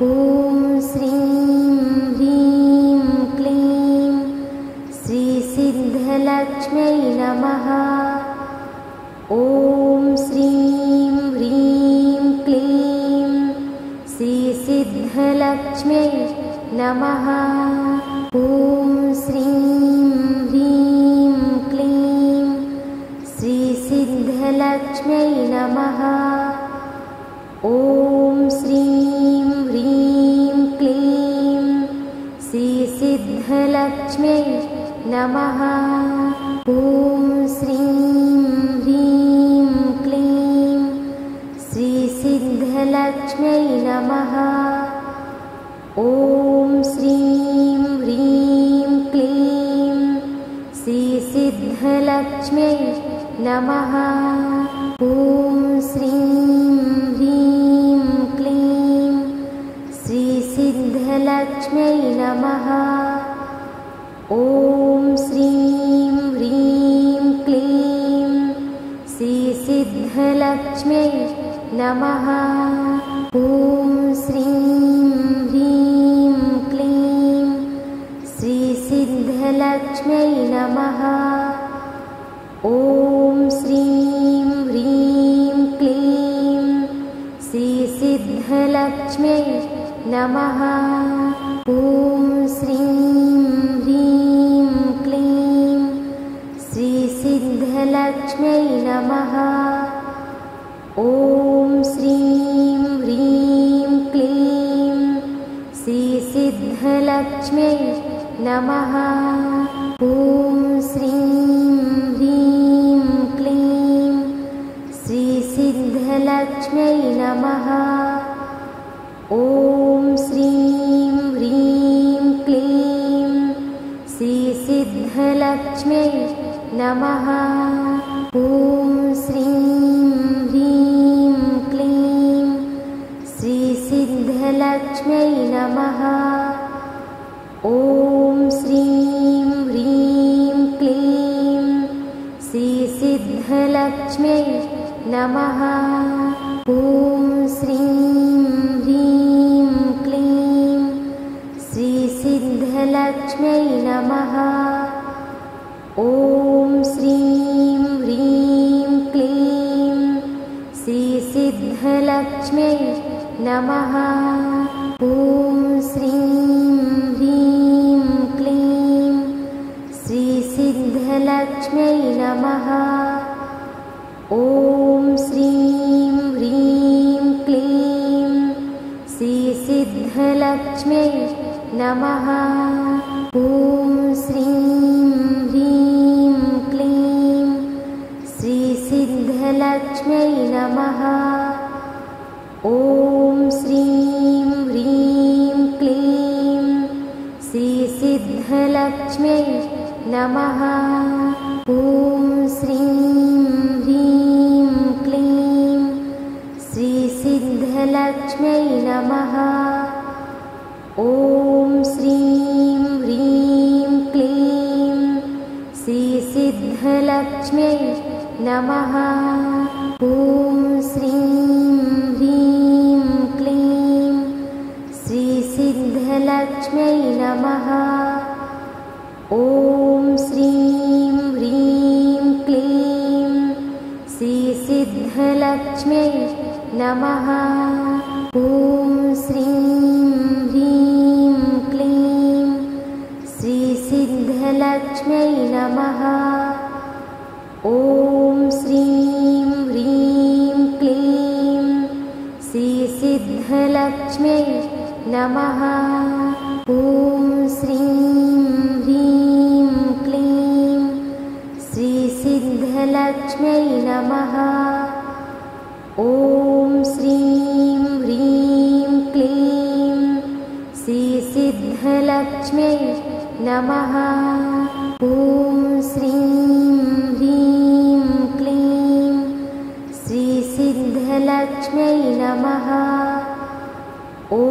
ॐ श्रीं ह्रीं क्लीं श्रीसिद्धलक्ष्म्यै नमः। ॐ श्रीं ह्रीं क्लीं श्रीसिद्धलक्ष्म्यै नमः। ॐ श्रीं ह्रीं क्लीं श्रीसिद्धलक्ष्म्यै नमः। ॐ श्रीं ह्रीं क्लीं श्रीसिद्धलक्ष्म्यै नमः। ॐ श्रीं ह्रीं क्लीं श्रीसिद्धलक्ष्म्यै नमः। ॐ श्रीं ह्रीं क्लीं श्रीसिद्धलक्ष्म्यै नमः। ॐ श्रीं ह्रीं क्लीं श्रीसिद्धलक्ष्म्यै नमः। ॐ श्रीं ह्रीं क्लीं श्रीसिद्धलक्ष्म्यै नमः। ॐ श्रीं ह्रीं क्लीं श्रीसिद्धलक्ष्म्यै नमः। ॐ श्रीं ह्रीं क्लीं श्रीसिद्धलक्ष्म्यै नमः। ॐ श्रीं ह्रीं क्लीं श्रीसिद्धलक्ष्म्यै नमः। ॐ श्रीं ह्रीं क्लीं श्रीसिद्धलक्ष्म्यै नमः। ॐ श्रीं ह्रीं क्लीं श्रीसिद्धलक्ष्म्यै नमः। ॐ श्रीं ह्रीं क्लीं श्रीसिद्धलक्ष्म्यै नमः। ॐ श्रीं ह्रीं क्लीं श्रीसिद्धलक्ष्म्यै नमः। ॐ श्रीं ह्रीं क्लीं श्रीसिद्धलक्ष्म्यै नमः। ॐ श्रीं ह्रीं क्लीं श्रीसिद्धलक्ष्म्यै नमः। ॐ श्रीं ह्रीं क्लीं श्रीसिद्धलक्ष्म्यै नमः। ॐ श्रीं ह्रीं क्लीं श्रीसिद्धलक्ष्म्यै नमः। ॐ श्रीं ह्रीं क्लीं श्रीसिद्धलक्ष्म्यै नमः। ॐ श्रीं ह्रीं क्लीं श्रीसिद्धलक्ष्म्यै नमः। ॐ श्रीं ह्रीं क्लीं श्रीसिद्धलक्ष्म्यै नमः। ॐ श्रीं ह्रीं क्लीं श्रीसिद्धलक्ष्म्यै नमः। ॐ श्रीं ह्रीं क्लीं श्रीसिद्धलक्ष्म्यै नमः। ॐ श्रीं ह्रीं क्लीं श्रीसिद्धलक्ष्म्यै नमः। ॐ श्रीं ह्रीं क्लीं श्रीसिद्धलक्ष्म्यै नमः। ॐ श्रीं ह्रीं क्लीं श्रीसिद्धलक्ष्म्यै नमः। ॐ श्रीं ह्रीं क्लीं श्रीसिद्धलक्ष्म्यै नमः। ॐ श्रीं ह्रीं क्लीं श्रीसिद्धलक्ष्म्यै नमः। ॐ श्रीं ह्रीं क्लीं श्रीसिद्धलक्ष्म्यै नमः। ॐ श्रीं ह्रीं क्लीं श्रीसिद्धलक्ष्म्यै नमः। ॐ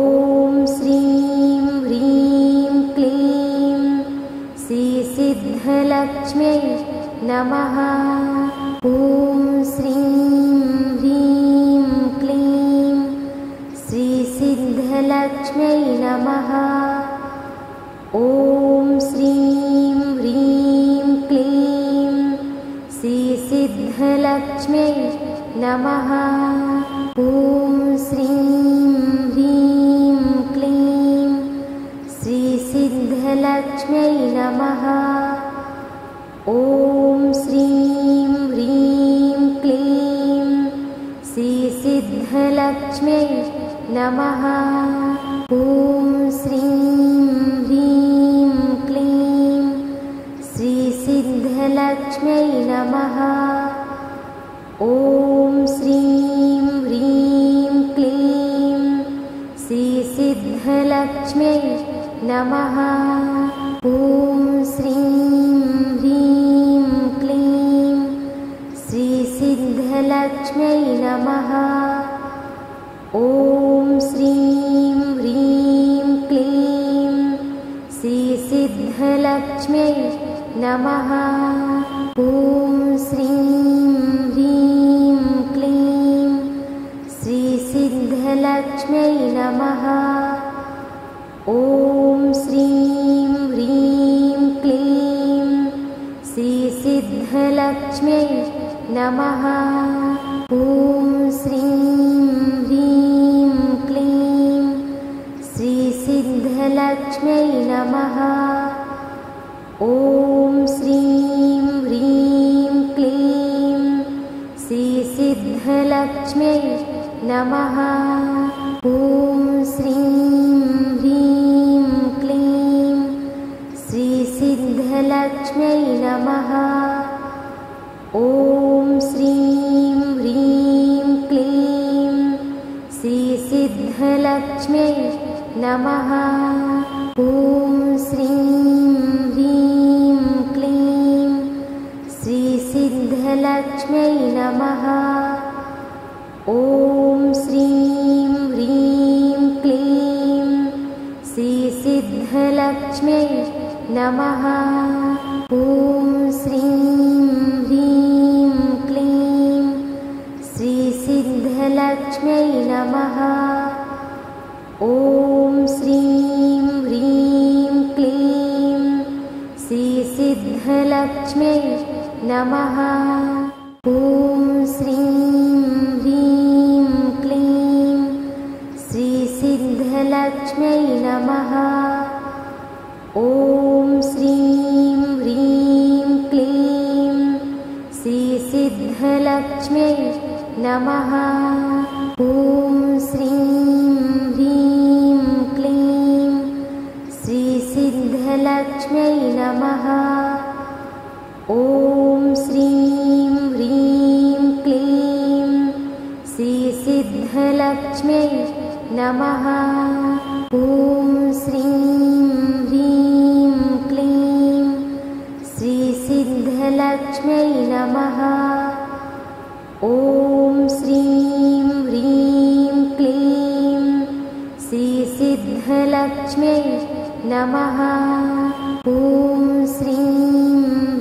श्रीं ह्रीं क्लीं श्रीसिद्धलक्ष्म्यै नमः। ॐ श्रीं ह्रीं क्लीं श्रीसिद्धलक्ष्म्यै सिद्धिसिद्धलक्ष्म्यै नमः। ॐ श्रीं ह्रीं क्लीं श्रीसिद्धलक्ष्म्यै नमः। ॐ श्रीं ह्रीं क्लीं श्रीसिद्धलक्ष्म्यै नमः। ॐ श्रीं ह्रीं क्लीं श्रीसिद्धलक्ष्म्यै नमः। ॐ श्रीं ह्रीं क्लीं श्रीसिद्धलक्ष्म्यै नमः। ॐ श्रीं ह्रीं क्लीं श्रीसिद्धलक्ष्म्यै नमः। ॐ श्रीं ह्रीं क्लीं श्रीसिद्धलक्ष्म्यै नमः। ॐ श्रीं ह्रीं क्लीं श्रीसिद्धलक्ष्म्यै नमः। ॐ श्रीं ह्रीं क्लीं श्रीसिद्धलक्ष्म्यै नमः। ॐ श्रीं ह्रीं क्लीं श्रीसिद्धलक्ष्म्यै नमः। ॐ श्रीं ह्रीं क्लीं श्रीसिद्धलक्ष्म्यै नमः। ॐ श्रीं ह्रीं क्लीं श्रीसिद्धलक्ष्म्यै नमः। ॐ श्रीं ह्रीं क्लीं श्रीसिद्धलक्ष्म्यै नमः। ॐ श्रीं ह्रीं क्लीं श्रीसिद्धलक्ष्म्यै नमः। ॐ श्रीं ह्रीं क्लीं श्रीसिद्धलक्ष्म्यै नमः। ॐ श्रीं ह्रीं क्लीं श्रीसिद्धलक्ष्म्यै नमः। ॐ श्रीं ह्रीं क्लीं श्रीसिद्धलक्ष्म्यै नमः। ॐ श्रीं ह्रीं क्लीं श्रीसिद्धलक्ष्म्यै नमः। ॐ श्रीं ह्रीं क्लीं श्रीसिद्धलक्ष्म्यै नमः। ॐ श्रीं ह्रीं क्लीं श्रीसिद्धलक्ष्म्यै नमः। ॐ श्रीं ह्रीं क्लीं श्रीसिद्धलक्ष्म्यै नमः। ॐ श्रीं ह्रीं क्लीं श्रीसिद्धलक्ष्म्यै नमः। ॐ श्रीं ह्रीं क्लीं श्रीसिद्धलक्ष्म्यै नमः। ॐ श्रीं ह्रीं क्लीं श्रीसिद्धलक्ष्म्यै नमः। ॐ श्रीं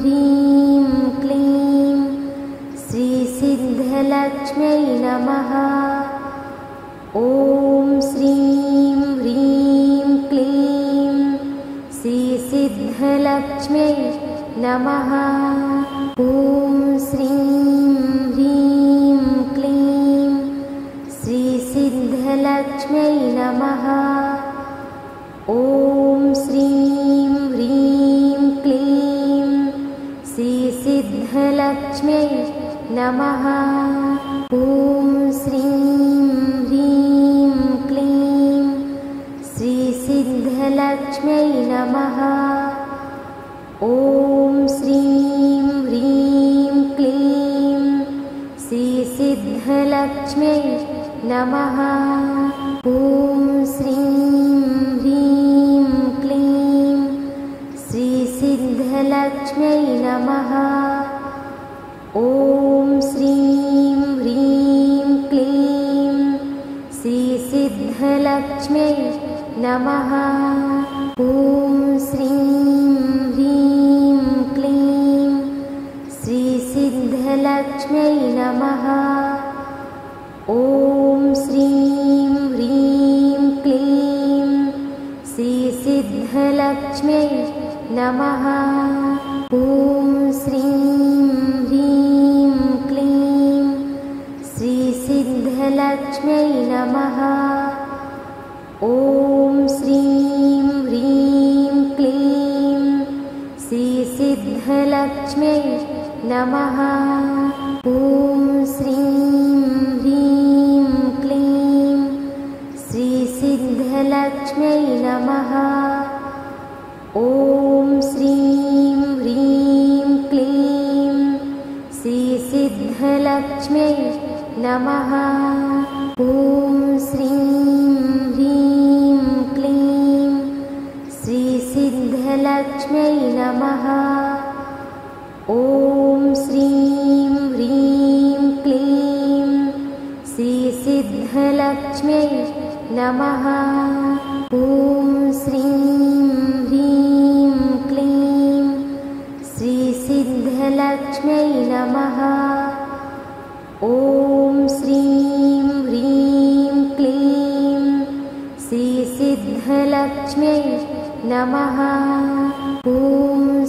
ह्रीं क्लीं श्रीसिद्धलक्ष्म्यै नमः। ॐ श्रीं ह्रीं क्लीं श्रीसिद्धलक्ष्म्यै नमः। ॐ श्रीं ह्रीं क्लीं श्रीसिद्धलक्ष्म्यै नमः। ॐ श्रीं ह्रीं क्लीं श्रीसिद्धलक्ष्म्यै नमः। ॐ श्रीं ह्रीं क्लीं श्रीसिद्धलक्ष्म्यै नमः। ॐ श्रीं ह्रीं क्लीं श्रीसिद्धलक्ष्म्यै नमः। ॐ श्रीं ह्रीं क्लीं श्रीसिद्धलक्ष्म्यै नमः। ॐ श्रीं ह्रीं क्लीं श्रीसिद्धलक्ष्म्यै नमः। ॐ श्रीं ह्रीं क्लीं श्रीसिद्धलक्ष्म्यै नमः। ॐ श्रीं ह्रीं क्लीं श्रीसिद्धलक्ष्म्यै नमः। ॐ श्रीं ह्रीं क्लीं श्रीसिद्धलक्ष्म्यै नमः। ॐ श्रीं ह्रीं क्लीं श्रीसिद्धलक्ष्म्यै नमः। ॐ श्रीं ह्रीं क्लीं श्रीसिद्धलक्ष्म्यै नमः। ॐ श्रीं ह्रीं क्लीं श्रीसिद्धलक्ष्म्यै नमः। ॐ श्रीं ह्रीं क्लीं श्रीसिद्धलक्ष्म्यै नमः। ॐ श्रीं ह्रीं क्लीं श्रीसिद्धलक्ष्म्यै नमः। ॐ श्रीं ह्रीं क्लीं श्रीसिद्धलक्ष्म्यै नमः। ॐ श्रीं ह्रीं क्लीं श्रीसिद्धलक्ष्म्यै नमः। ॐ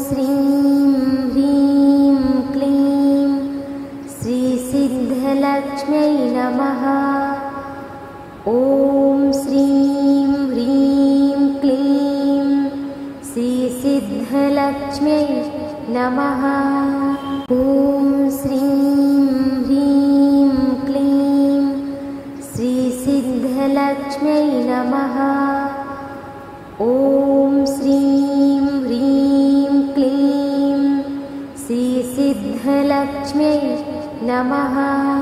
श्रीं ह्रीं क्लीं श्रीसिद्धलक्ष्म्यै नमः। ॐ श्रीं ह्रीं क्लीं श्रीसिद्धलक्ष्म्यै नमः। ॐ श्रीं ह्रीं क्लीं श्रीसिद्धलक्ष्म्यै नमः। ॐ श्रीं ह्रीं क्लीं श्रीसिद्धलक्ष्म्यै नमः। ॐ श्रीं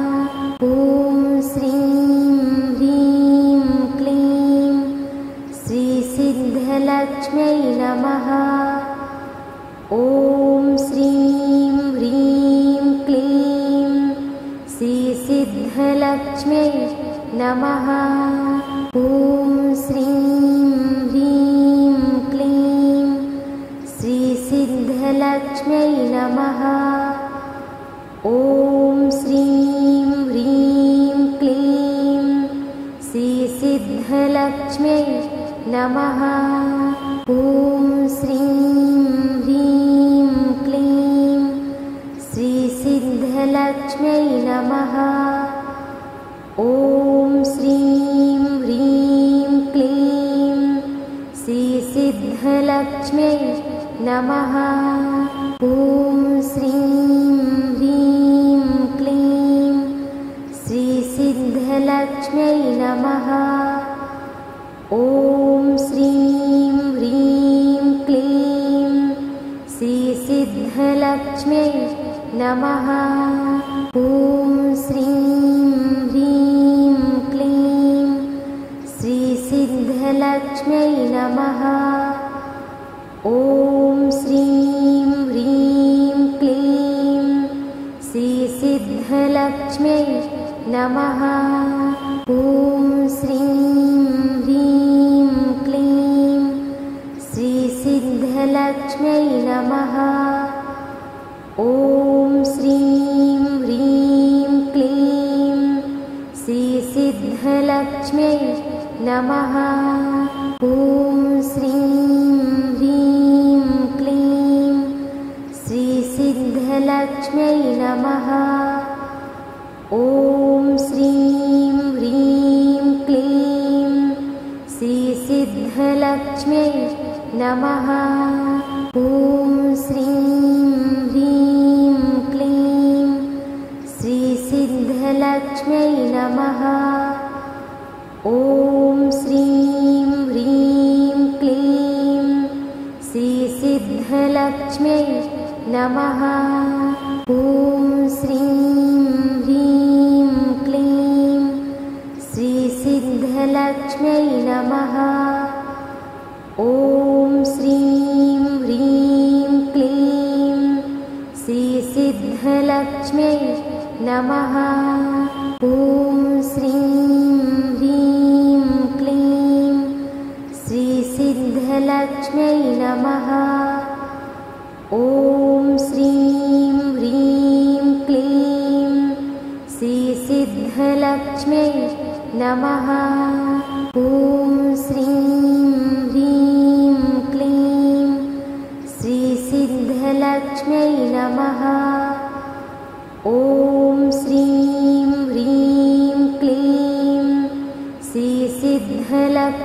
ह्रीं क्लीं श्रीसिद्धलक्ष्म्यै नमः। ॐ श्रीं ह्रीं क्लीं श्रीसिद्धलक्ष्म्यै नमः। ॐ श्रीं ह्रीं क्लीं श्रीसिद्धलक्ष्म्यै नमः। ॐ श्रीं ह्रीं क्लीं श्रीसिद्धलक्ष्म्यै नमः। ॐ श्रीं ह्रीं क्लीं श्रीसिद्धलक्ष्म्यै नमः। ॐ श्रीं ह्रीं क्लीं श्रीसिद्धलक्ष्म्यै नमः। ॐ श्रीं ह्रीं क्लीं श्रीसिद्धलक्ष्म्यै नमः। ॐ श्रीं ह्रीं क्लीं श्रीसिद्धलक्ष्म्यै नमः। ॐ श्रीं ह्रीं क्लीं श्रीसिद्धलक्ष्म्यै नमः। ॐ श्रीं ह्रीं क्लीं श्रीसिद्धलक्ष्म्यै नमः। ॐ श्रीं ह्रीं क्लीं श्रीसिद्धलक्ष्म्यै नमः। ॐ श्रीं ह्रीं क्लीं श्रीसिद्धलक्ष्म्यै नमः। ॐ श्रीं ह्रीं क्लीं श्रीसिद्धलक्ष्म्यै नमः। ॐ श्रीं ह्रीं क्लीं श्रीसिद्धलक्ष्म्यै नमः। ॐ श्रीं ह्रीं क्लीं श्रीसिद्धलक्ष्म्यै नमः। ॐ श्रीं ह्रीं क्लीं श्रीसिद्धलक्ष्म्यै नमः। ॐ श्रीं ह्रीं क्लीं श्रीसिद्धलक्ष्म्यै नमः। ॐ श्रीं ह्रीं क्लीं श्रीसिद्धलक्ष्म्यै नमः। ॐ श्रीं ह्रीं क्लीं श्रीसिद्धलक्ष्म्यै नमः। ॐ श्रीं ह्रीं क्लीं श्रीसिद्धलक्ष्म्यै नमः। ॐ श्रीं ह्रीं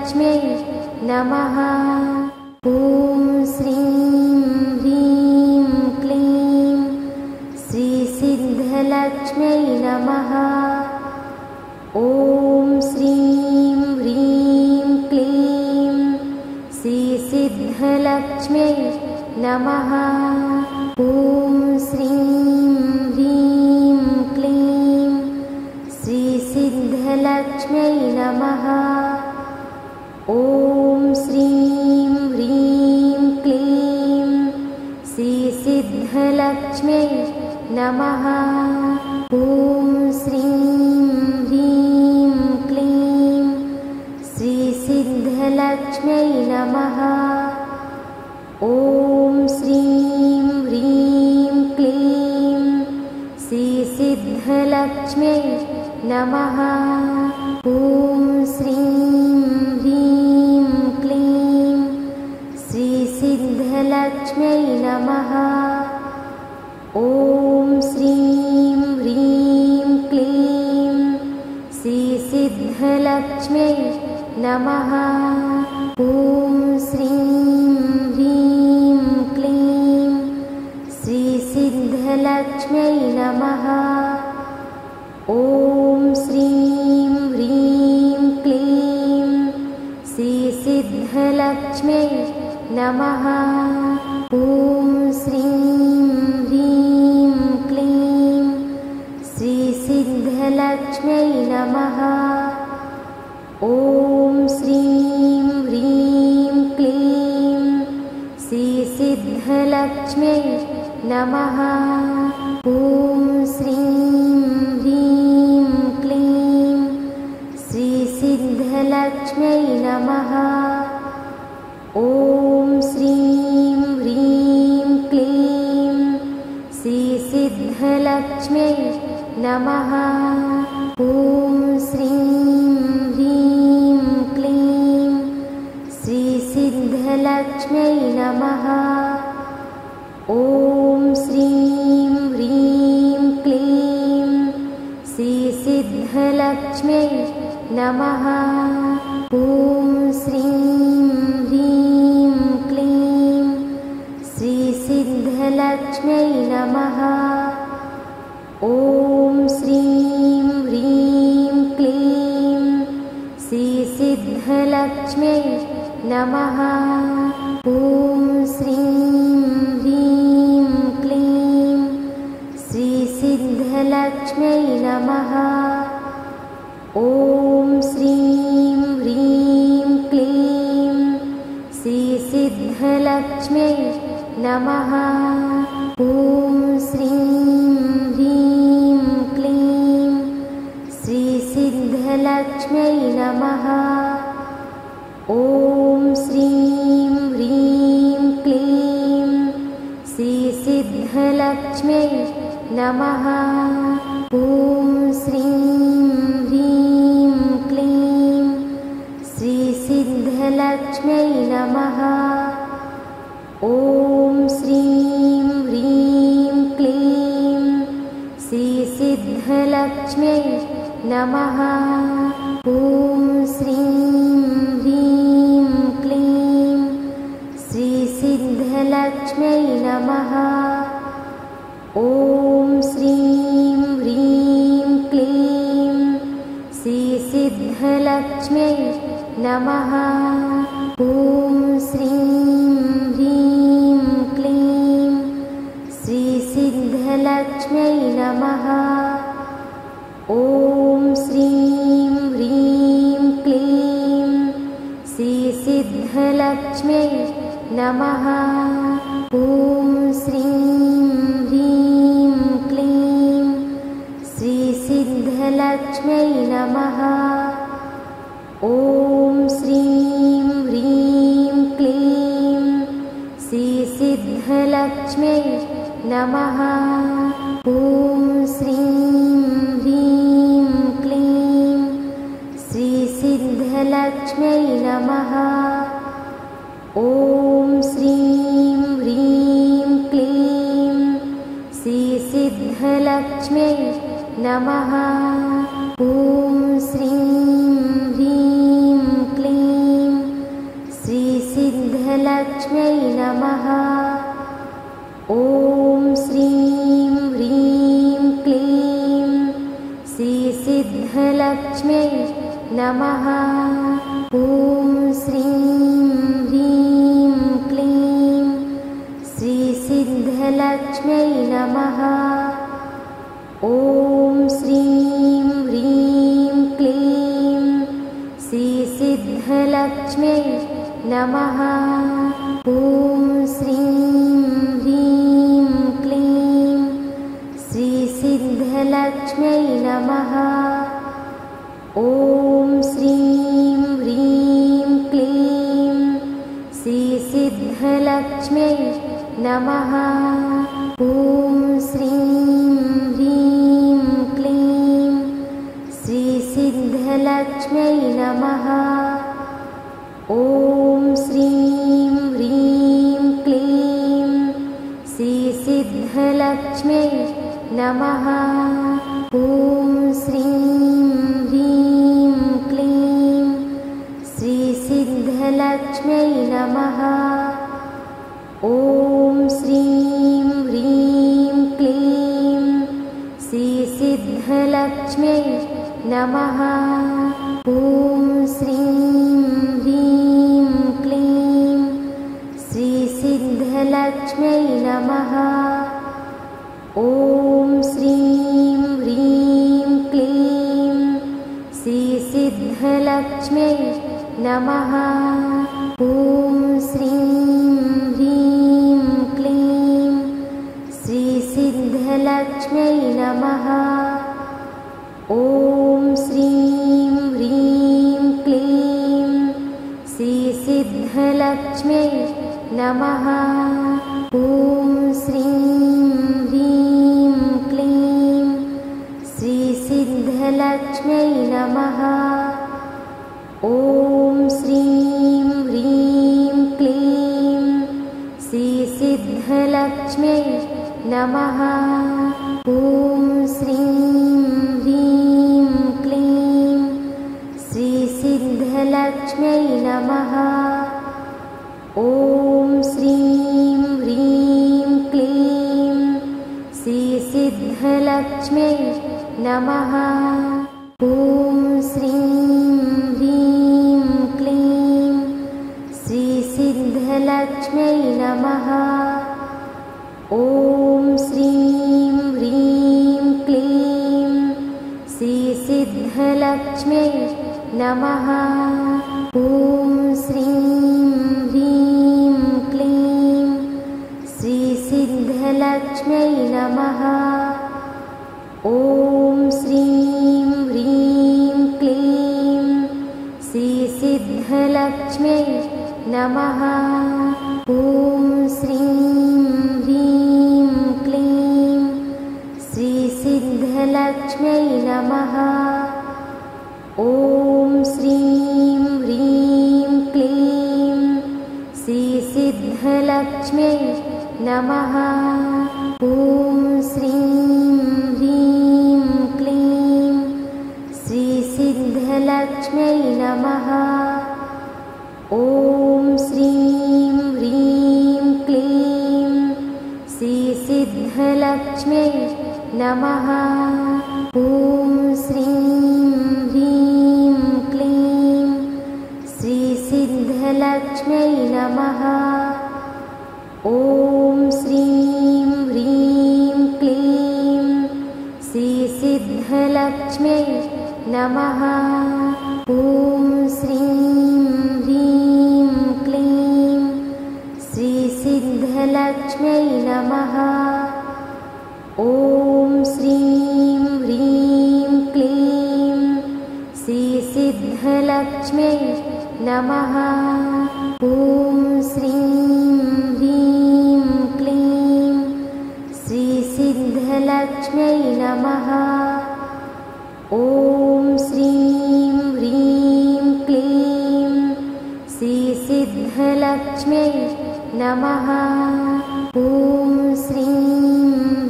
सिद्धिलक्ष्म्यै नमः। ॐ श्रीं ह्रीं क्लीं श्रीसिद्धलक्ष्म्यै नमः। ॐ श्रीं ह्रीं क्लीं श्रीसिद्धलक्ष्म्यै नमः। ॐ श्रीं ह्रीं क्लीं श्रीसिद्धलक्ष्म्यै नमः। ॐ श्रीं ह्रीं क्लीं श्रीसिद्धलक्ष्म्यै नमः। ॐ श्रीं ह्रीं क्लीं श्रीसिद्धलक्ष्म्यै नमः। ॐ श्रीं ह्रीं क्लीं श्रीसिद्धलक्ष्म्यै नमः। ॐ श्रीं ह्रीं क्लीं श्रीसिद्धलक्ष्म्यै नमः। ॐ श्रीं ह्रीं क्लीं श्रीसिद्धलक्ष्म्यै नमः। ॐ श्रीं ह्रीं क्लीं श्रीसिद्धलक्ष्म्यै नमः। ॐ श्रीं ह्रीं क्लीं श्रीसिद्धलक्ष्म्यै नमः। ॐ श्रीं ह्रीं क्लीं श्रीसिद्धलक्ष्म्यै नमः। ॐ श्रीं ह्रीं क्लीं श्रीसिद्धलक्ष्म्यै नमः। ॐ श्रीं ह्रीं क्लीं श्रीसिद्धलक्ष्म्यै नमः। ॐ श्रीं ह्रीं क्लीं श्रीसिद्धलक्ष्म्यै नमः। ॐ श्रीं ह्रीं क्लीं श्रीसिद्धलक्ष्म्यै नमः। ॐ श्रीं ह्रीं क्लीं श्रीसिद्धलक्ष्म्यै नमः। ॐ श्रीं ह्रीं क्लीं श्रीसिद्धलक्ष्म्यै नमः। ॐ श्रीं ह्रीं क्लीं श्रीसिद्धलक्ष्म्यै नमः। ॐ श्रीं ह्रीं क्लीं श्रीसिद्धलक्ष्म्यै नमः। ॐ श्रीं ह्रीं क्लीं श्रीसिद्धलक्ष्म्यै नमः। ॐ श्रीं ह्रीं क्लीं श्रीसिद्धलक्ष्म्यै नमः। ॐ श्रीं ह्रीं क्लीं श्रीसिद्धलक्ष्म्यै नमः। ॐ श्रीं ह्रीं क्लीं श्रीसिद्धलक्ष्म्यै नमः। ॐ श्रीं ह्रीं क्लीं श्रीसिद्धलक्ष्म्यै नमः। ॐ श्रीं ह्रीं क्लीं श्रीसिद्धलक्ष्म्यै नमः। ॐ श्रीं ह्रीं क्लीं श्रीसिद्धलक्ष्म्यै नमः। ॐ श्रीं ह्रीं क्लीं श्रीसिद्धलक्ष्म्यै नमः। ॐ श्रीं ह्रीं क्लीं श्रीसिद्धलक्ष्म्यै नमः। ॐ श्रीं ह्रीं क्लीं श्रीसिद्धलक्ष्म्यै नमः। ॐ श्रीं ह्रीं क्लीं श्रीसिद्धलक्ष्म्यै नमः। ॐ श्रीं ह्रीं क्लीं श्रीसिद्धलक्ष्म्यै नमः। ॐ श्रीं ह्रीं क्लीं श्रीसिद्धलक्ष्म्यै नमः। ॐ श्रीं ह्रीं क्लीं श्रीसिद्धलक्ष्म्यै नमः। ॐ श्रीं ह्रीं क्लीं श्रीसिद्धलक्ष्म्यै नमः। ॐ श्रीं ह्रीं क्लीं श्रीसिद्धलक्ष्म्यै नमः। ॐ श्रीं ह्रीं क्लीं श्रीसिद्धलक्ष्म्यै नमः। ॐ श्रीं ह्रीं क्लीं श्रीसिद्धलक्ष्म्यै नमः। ॐ श्रीं ह्रीं क्लीं श्रीसिद्धलक्ष्म्यै नमः। ॐ श्रीं ह्रीं क्लीं श्रीसिद्धलक्ष्म्यै नमः। ॐ श्रीं ह्रीं क्लीं श्रीसिद्धलक्ष्म्यै नमः। ॐ श्रीं ह्रीं क्लीं श्रीसिद्धलक्ष्म्यै नमः। ॐ श्रीं ह्रीं क्लीं श्रीसिद्धलक्ष्म्यै नमः। ॐ श्रीं ह्रीं क्लीं श्रीसिद्धलक्ष्म्यै नमः। ॐ श्रीं ह्रीं क्लीं श्रीसिद्धलक्ष्म्यै नमः। ॐ श्रीं ह्रीं क्लीं श्रीसिद्धलक्ष्म्यै नमः। ॐ श्रीं ह्रीं क्लीं श्रीसिद्धलक्ष्म्यै नमः। ॐ श्रीं ह्रीं क्लीं श्रीसिद्धलक्ष्म्यै नमः। ॐ श्रीं ह्रीं क्लीं श्रीसिद्धलक्ष्म्यै नमः। ॐ श्रीं ह्रीं क्लीं श्रीसिद्धलक्ष्म्यै नमः। ॐ श्रीं ह्रीं क्लीं श्रीसिद्धलक्ष्म्यै नमः। ॐ श्रीं ह्रीं क्लीं श्रीसिद्धलक्ष्म्यै नमः। ॐ श्रीं ह्रीं क्लीं श्रीसिद्धलक्ष्म्यै नमः। ॐ श्रीं ह्रीं क्लीं श्रीसिद्धलक्ष्म्यै नमः। ॐ श्रीं ह्रीं क्लीं श्रीसिद्धलक्ष्म्यै नमः। ॐ श्रीं ह्रीं क्लीं श्रीसिद्धलक्ष्म्यै नमः। ॐ श्रीं ह्रीं क्लीं श्रीसिद्धलक्ष्म्यै नमः। ॐ श्रीं ह्रीं क्लीं श्रीसिद्धलक्ष्म्यै नमः। ॐ श्रीं ह्रीं क्लीं श्रीसिद्धलक्ष्म्यै नमः। ॐ श्रीं ह्रीं क्लीं श्रीसिद्धलक्ष्म्यै नमः। ॐ श्रीं ह्रीं क्लीं श्रीसिद्धलक्ष्म्यै नमः। ॐ श्रीं ह्रीं क्लीं श्रीसिद्धलक्ष्म्यै नमः। ॐ श्रीं ह्रीं क्लीं श्रीसिद्धलक्ष्म्यै नमः। ॐ श्रीं ह्रीं क्लीं श्रीसिद्धलक्ष्म्यै नमः। ॐ श्रीं ह्रीं क्लीं श्रीसिद्धलक्ष्म्यै नमः। ॐ श्रीं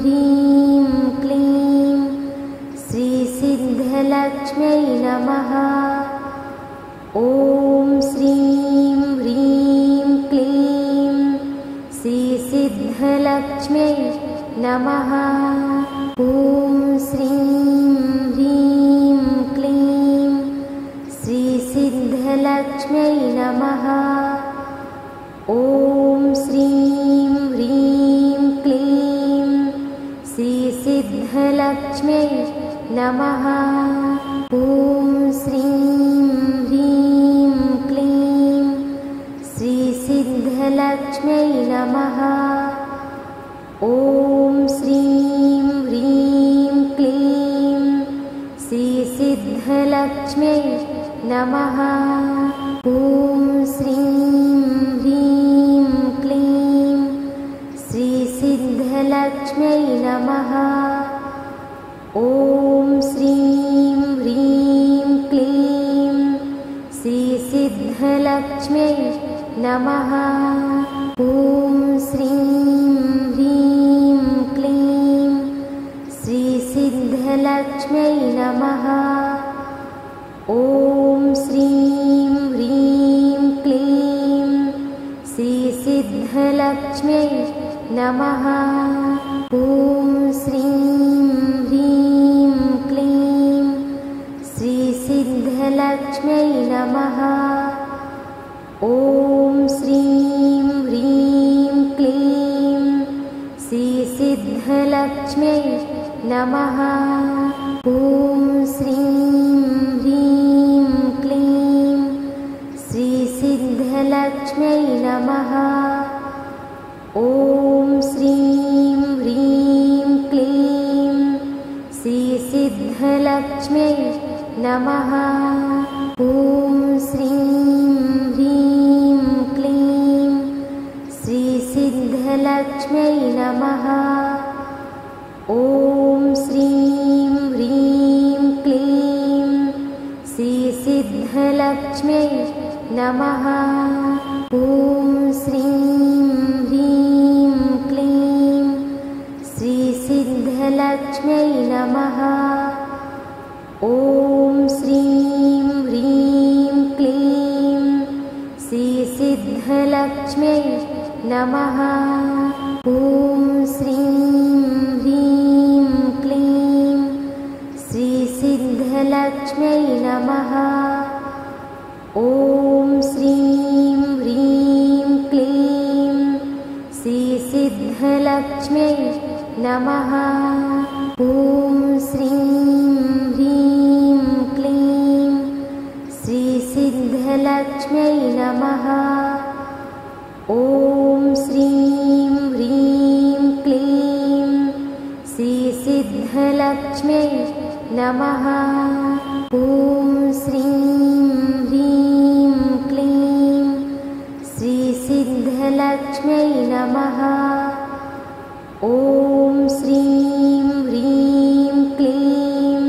ह्रीं क्लीं श्रीसिद्धलक्ष्म्यै नमः। ॐ श्रीं ह्रीं क्लीं सिद्धिलक्ष्म्यै नमः। ॐ श्रीं ह्रीं क्लीं श्रीसिद्धलक्ष्म्यै नमः। ॐ श्रीं ह्रीं क्लीं श्रीसिद्धलक्ष्म्यै नमः। ॐ श्रीं ह्रीं क्लीं श्रीसिद्धलक्ष्म्यै नमः। ॐ श्रीं ह्रीं क्लीं श्रीसिद्धलक्ष्म्यै नमः। ॐ श्रीं ह्रीं क्लीं श्रीसिद्धलक्ष्म्यै नमः। ॐ श्रीं ह्रीं क्लीं श्रीसिद्धलक्ष्म्यै नमः। ॐ श्रीं ह्रीं क्लीं श्रीसिद्धलक्ष्म्यै नमः। ॐ श्रीं ह्रीं क्लीं श्रीसिद्धलक्ष्म्यै नमः। ॐ श्रीं ह्रीं क्लीं श्रीसिद्धलक्ष्म्यै नमः। ॐ श्रीं ह्रीं क्लीं श्रीसिद्धलक्ष्म्यै नमः। ॐ श्रीं ह्रीं क्लीं श्रीसिद्धलक्ष्म्यै नमः। ॐ श्रीं ह्रीं क्लीं श्रीसिद्धलक्ष्म्यै नमः। ॐ श्रीं ह्रीं क्लीं श्रीसिद्धलक्ष्म्यै नमः। ॐ श्रीं ह्रीं क्लीं श्रीसिद्धलक्ष्म्यै नमः। ॐ श्रीं ह्रीं क्लीं श्रीसिद्धलक्ष्म्यै नमः। ॐ श्रीं ह्रीं क्लीं श्रीसिद्धलक्ष्म्यै नमः। ॐ श्रीं ह्रीं क्लीं श्रीसिद्धलक्ष्म्यै नमः। ॐ श्रीं ह्रीं क्लीं श्रीसिद्धलक्ष्म्यै नमः। ॐ श्रीं ह्रीं क्लीं श्रीसिद्धलक्ष्म्यै नमः। ॐ श्रीं ह्रीं क्लीं श्रीसिद्धलक्ष्म्यै नमः। ॐ श्रीं ह्रीं क्लीं श्रीसिद्धलक्ष्म्यै नमः। ॐ श्रीं ह्रीं क्लीं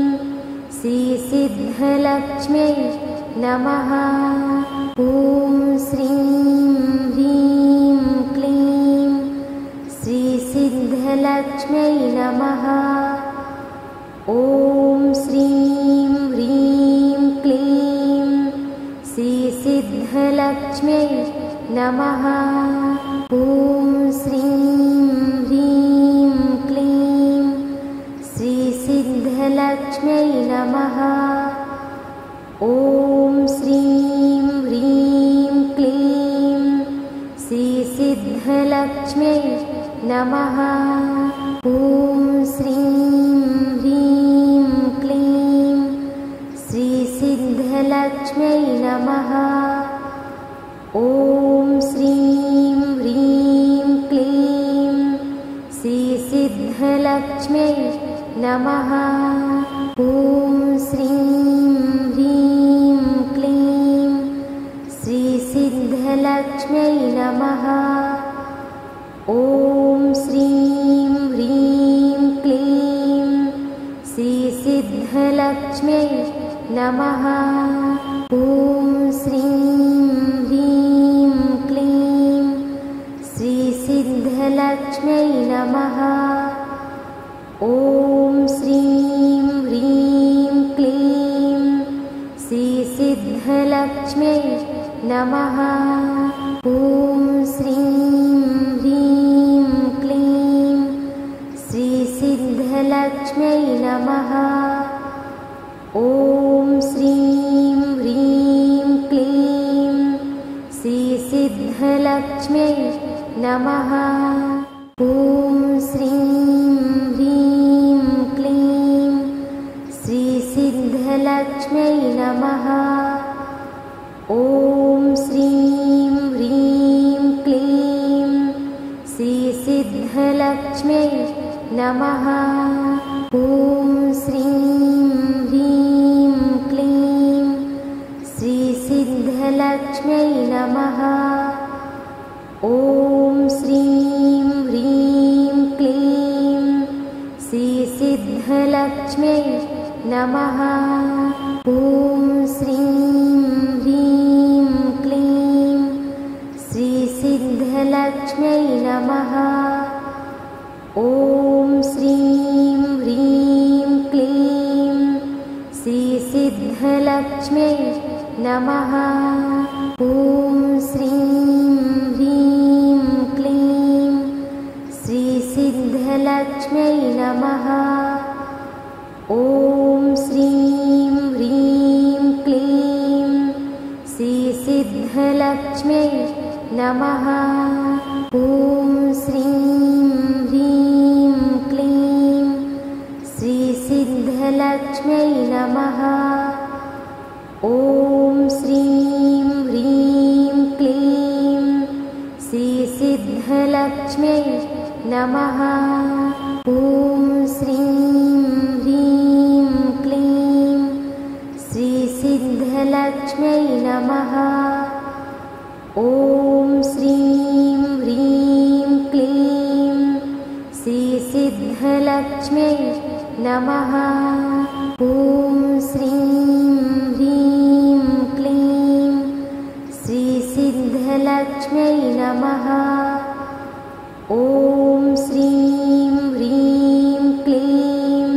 श्रीसिद्धलक्ष्म्यै नमः। ॐ श्रीं ह्रीं क्लीं श्रीसिद्धलक्ष्म्यै नमः। ॐ श्रीं ह्रीं क्लीं श्रीसिद्धलक्ष्म्यै नमः। ॐ श्रीं ह्रीं क्लीं श्रीसिद्धलक्ष्म्यै नमः। ॐ श्रीं ह्रीं क्लीं श्रीसिद्धलक्ष्म्यै नमः। ॐ श्रीं ह्रीं क्लीं श्रीसिद्धलक्ष्म्यै नमः। ॐ श्रीं ह्रीं क्लीं श्रीसिद्धलक्ष्म्यै नमः। ॐ श्रीं ह्रीं क्लीं श्रीसिद्धलक्ष्म्यै नमः। ॐ श्रीं ह्रीं क्लीं श्रीसिद्धलक्ष्म्यै नमः। ॐ श्रीं ह्रीं क्लीं श्रीसिद्धलक्ष्म्यै नमः। ॐ श्रीं ह्रीं क्लीं श्रीसिद्धलक्ष्म्यै नमः। ॐ श्रीं ह्रीं क्लीं सिद्धिलक्ष्म्यै नमः। ॐ श्रीं ह्रीं क्लीं श्रीसिद्धलक्ष्म्यै नमः। ॐ श्रीं ह्रीं क्लीं श्रीसिद्धलक्ष्म्यै नमः। ॐ श्रीं ह्रीं क्लीं श्रीसिद्धलक्ष्म्यै नमः। ॐ श्रीं ह्रीं क्लीं श्रीसिद्धलक्ष्म्यै नमः। ॐ श्रीं ह्रीं क्लीं श्रीसिद्धलक्ष्म्यै नमः। ॐ श्रीं ह्रीं क्लीं श्रीसिद्धलक्ष्म्यै नमः। ॐ श्रीं ह्रीं क्लीं श्रीसिद्धलक्ष्म्यै नमः। ॐ श्रीं ह्रीं क्लीं श्रीसिद्धलक्ष्म्यै नमः। ॐ श्रीं ह्रीं क्लीं श्रीसिद्धलक्ष्म्यै नमः। ॐ श्रीं ह्रीं क्लीं श्रीसिद्धलक्ष्म्यै नमः। ॐ श्रीं ह्रीं क्लीं श्रीसिद्धलक्ष्म्यै नमः। ॐ श्रीं ह्रीं क्लीं श्रीसिद्धलक्ष्म्यै नमः। ॐ श्रीं ह्रीं क्लीं श्रीसिद्धलक्ष्म्यै नमः। ॐ श्रीं ह्रीं क्लीं श्रीसिद्धलक्ष्म्यै नमः। ॐ श्रीं ह्रीं क्लीं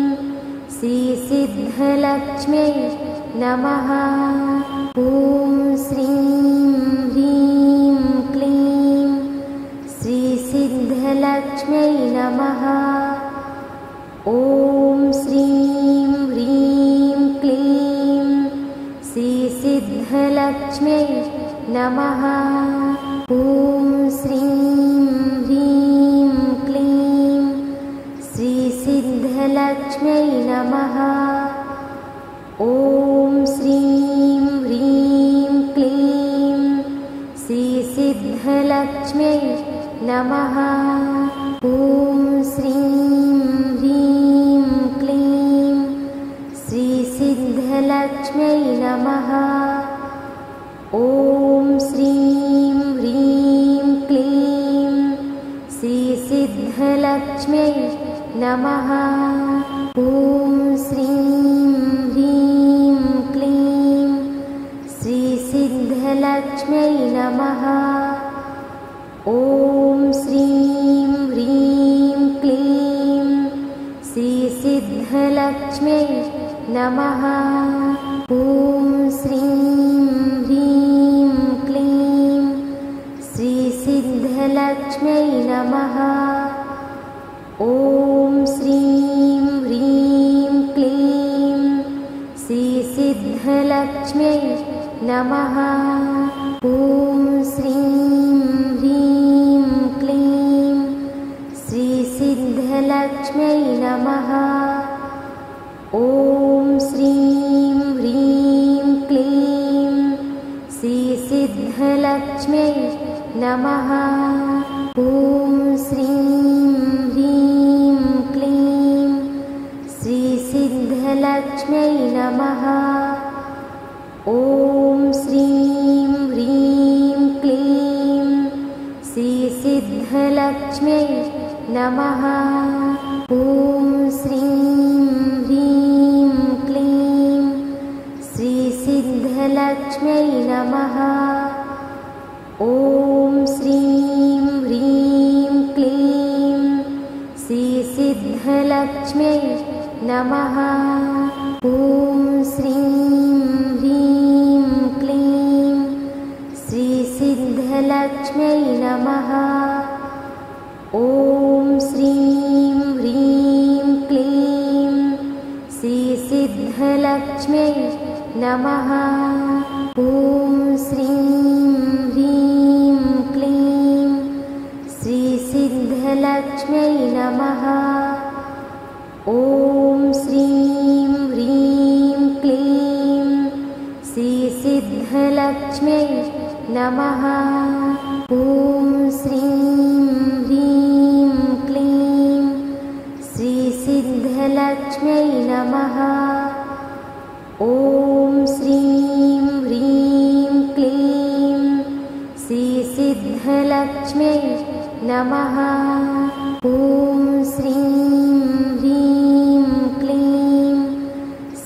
श्रीसिद्धलक्ष्म्यै नमः। ॐ श्रीं ह्रीं क्लीं श्रीसिद्धलक्ष्म्यै नमः। ॐ श्रीं ह्रीं क्लीं श्रीसिद्धलक्ष्म्यै नमः। ॐ श्रीं ह्रीं क्लीं श्रीसिद्धलक्ष्म्यै नमः। ॐ श्रीं ह्रीं क्लीं श्रीसिद्धलक्ष्म्यै नमः। ॐ श्रीं ह्रीं क्लीं श्रीसिद्धलक्ष्म्यै नमः। ॐ श्रीं ह्रीं क्लीं श्रीसिद्धलक्ष्म्यै नमः। ॐ श्रीं ह्रीं क्लीं श्रीसिद्धलक्ष्म्यै नमः। ॐ श्रीं ह्रीं क्लीं श्रीसिद्धलक्ष्म्यै नमः। ॐ श्रीं ह्रीं क्लीं श्रीसिद्धलक्ष्म्यै नमः। ॐ श्रीं ह्रीं क्लीं श्रीसिद्धलक्ष्म्यै नमः। ॐ श्रीं ह्रीं क्लीं श्रीसिद्धलक्ष्म्यै नमः। ॐ श्रीं ह्रीं क्लीं श्रीसिद्धलक्ष्म्यै नमः। ॐ श्रीं ह्रीं क्लीं श्रीसिद्धलक्ष्म्यै नमः। ॐ श्रीं ह्रीं क्लीं श्रीसिद्धलक्ष्म्यै नमः। ॐ श्रीं ह्रीं क्लीं श्रीसिद्धलक्ष्म्यै नमः। ॐ श्रीं ह्रीं क्लीं श्रीसिद्धलक्ष्म्यै नमः। ॐ श्रीं ह्रीं क्लीं श्रीसिद्धलक्ष्म्यै नमः। ॐ श्रीं ह्रीं क्लीं श्रीसिद्धलक्ष्म्यै नमः। ॐ श्रीं ह्रीं क्लीं श्रीसिद्धलक्ष्म्यै नमः। ॐ श्रीं ह्रीं क्लीं श्रीसिद्धलक्ष्म्यै नमः। ॐ श्रीं ह्रीं क्लीं श्रीसिद्धलक्ष्म्यै नमः। ॐ श्रीं ह्रीं क्लीं श्रीसिद्धलक्ष्म्यै नमः। ॐ श्रीं ह्रीं क्लीं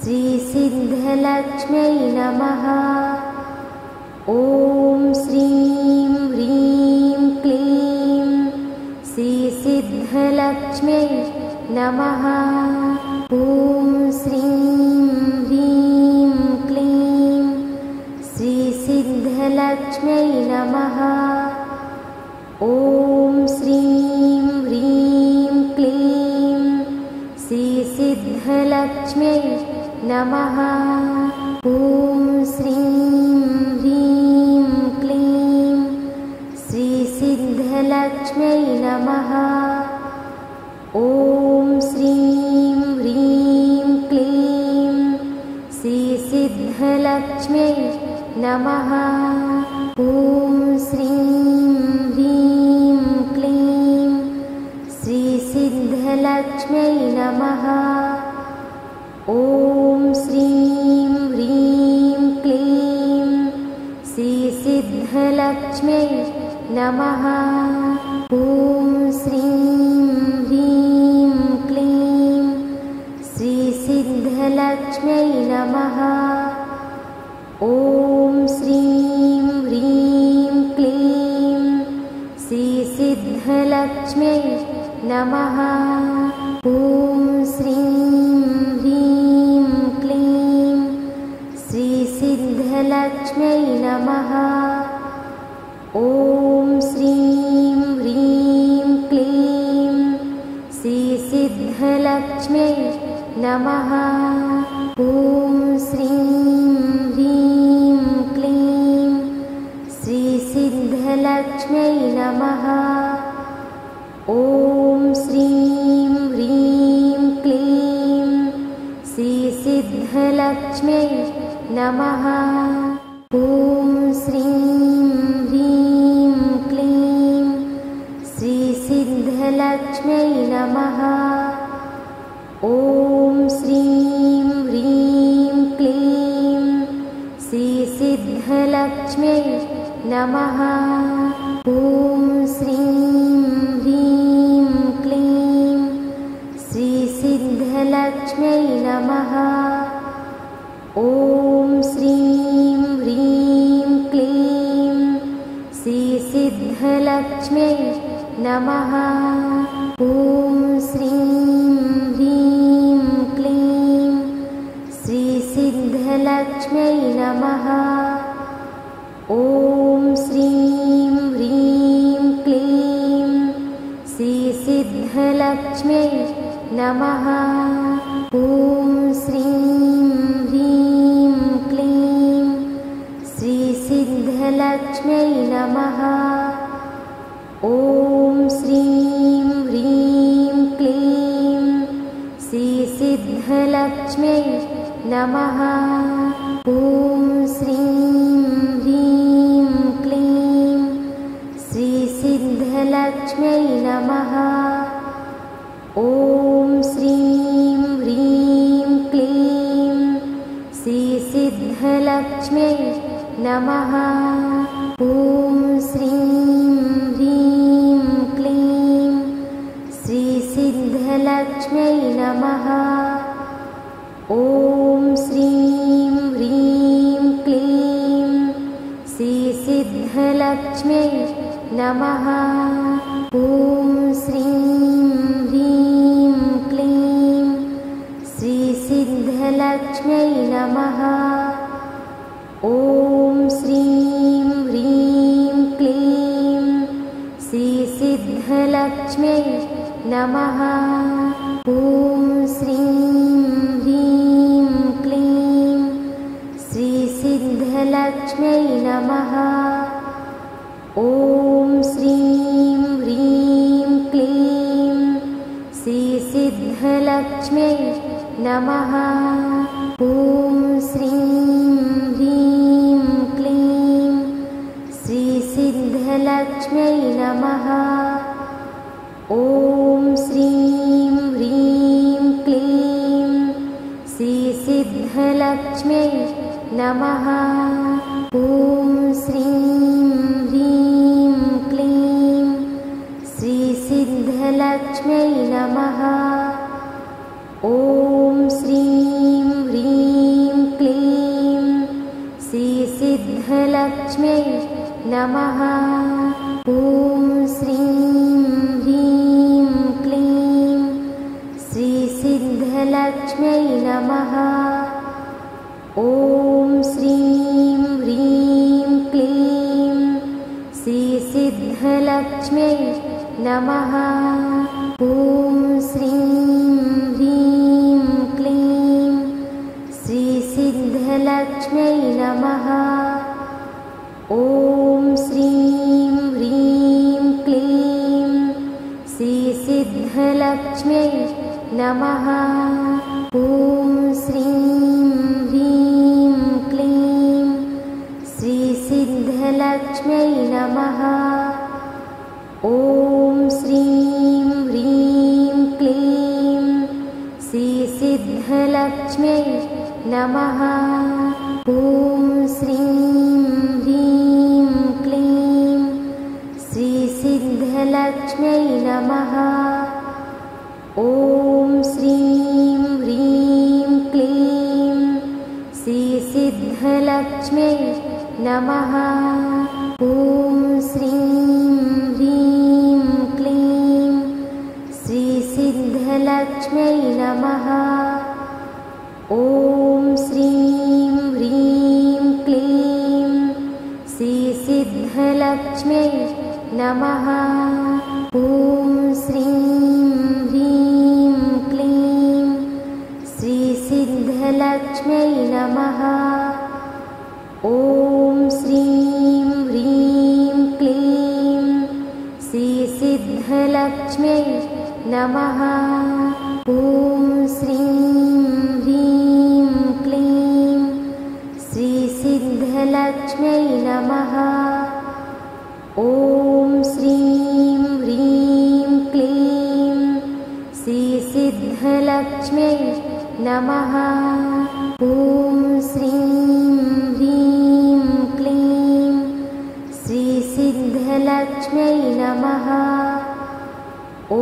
श्रीसिद्धलक्ष्म्यै नमः। ॐ श्रीं ह्रीं क्लीं श्रीसिद्धलक्ष्म्यै नमः। ॐ श्रीं ह्रीं क्लीं श्रीसिद्धलक्ष्म्यै नमः। ॐ श्रीं ह्रीं क्लीं श्रीसिद्धलक्ष्म्यै नमः। ॐ श्रीं ह्रीं क्लीं श्रीसिद्धलक्ष्म्यै नमः। ॐ श्रीं ह्रीं क्लीं श्रीसिद्धलक्ष्म्यै नमः। ॐ श्रीं ह्रीं क्लीं श्रीसिद्धलक्ष्म्यै नमः। ॐ श्रीं ह्रीं क्लीं श्रीसिद्धलक्ष्म्यै नमः। ॐ श्रीं ह्रीं क्लीं श्रीसिद्धलक्ष्म्यै नमः। ॐ श्रीं ह्रीं क्लीं श्रीसिद्धलक्ष्म्यै नमः। ॐ श्रीं ह्रीं क्लीं श्रीसिद्धलक्ष्म्यै नमः। ॐ श्रीं ह्रीं क्लीं श्रीसिद्धलक्ष्म्यै नमः। ॐ श्रीं ह्रीं क्लीं श्रीसिद्धलक्ष्म्यै नमः। ॐ श्रीं ह्रीं क्लीं श्रीसिद्धलक्ष्म्यै नमः। ॐ श्रीं ह्रीं क्लीं श्रीसिद्धलक्ष्म्यै नमः। ॐ श्रीं ह्रीं क्लीं श्रीसिद्धलक्ष्म्यै नमः। ॐ श्रीं ह्रीं क्लीं श्रीसिद्धलक्ष्म्यै नमः। ॐ श्रीं ह्रीं क्लीं श्रीसिद्धलक्ष्म्यै नमः। ॐ श्रीं ह्रीं क्लीं श्रीसिद्धलक्ष्म्यै नमः। ॐ श्रीं ह्रीं क्लीं श्रीसिद्धलक्ष्म्यै नमः। ॐ श्रीं ह्रीं क्लीं श्रीसिद्धलक्ष्म्यै नमः। ॐ श्रीं ह्रीं क्लीं श्रीसिद्धलक्ष्म्यै नमः। ॐ श्रीं ह्रीं क्लीं श्रीसिद्धलक्ष्म्यै नमः। ॐ श्रीं ह्रीं क्लीं श्रीसिद्धलक्ष्म्यै नमः। ॐ श्रीं ह्रीं क्लीं श्रीसिद्धलक्ष्म्यै नमः। ॐ श्रीं ह्रीं क्लीं श्रीसिद्धलक्ष्म्यै नमः। ॐ श्रीं ह्रीं क्लीं श्रीसिद्धलक्ष्म्यै नमः। ॐ श्रीं ह्रीं क्लीं श्रीसिद्धलक्ष्म्यै नमः। ॐ श्रीं ह्रीं क्लीं नमः। ॐ श्रीं ह्रीं क्लीं श्रीसिद्धलक्ष्म्यै नमः। ॐ श्रीं ह्रीं क्लीं श्रीसिद्धलक्ष्म्यै नमः। ॐ श्रीं ह्रीं क्लीं श्रीसिद्धलक्ष्म्यै नमः। ॐ श्रीं ह्रीं क्लीं श्रीसिद्धलक्ष्म्यै नमः। ॐ श्रीं ह्रीं क्लीं श्रीसिद्धलक्ष्म्यै नमः। ॐ श्रीं ह्रीं क्लीं श्रीसिद्धलक्ष्म्यै नमः। ॐ श्रीं ह्रीं क्लीं श्रीसिद्धलक्ष्म्यै नमः। ॐ श्रीं ह्रीं क्लीं श्रीसिद्धलक्ष्म्यै नमः। ॐ श्रीं ह्रीं क्लीं श्रीसिद्धलक्ष्म्यै नमः। ॐ श्रीं ह्रीं क्लीं श्रीसिद्धलक्ष्म्यै नमः। ॐ श्रीं ह्रीं क्लीं श्रीसिद्धलक्ष्म्यै नमः। ॐ श्रीं ह्रीं क्लीं श्रीसिद्धलक्ष्म्यै नमः। ॐ श्रीं ह्रीं क्लीं श्रीसिद्धलक्ष्म्यै नमः। ॐ श्रीं ह्रीं क्लीं श्रीसिद्धलक्ष्म्यै नमः। ॐ श्रीं ह्रीं क्लीं श्रीसिद्धलक्ष्म्यै नमः। ॐ श्रीं ह्रीं क्लीं श्रीसिद्धलक्ष्म्यै नमः। ॐ श्रीं ह्रीं क्लीं श्रीसिद्धलक्ष्म्यै नमः। ॐ श्रीं ह्रीं क्लीं श्रीसिद्धलक्ष्म्यै नमः। ॐ श्रीं ह्रीं क्लीं श्रीसिद्धलक्ष्म्यै नमः। ॐ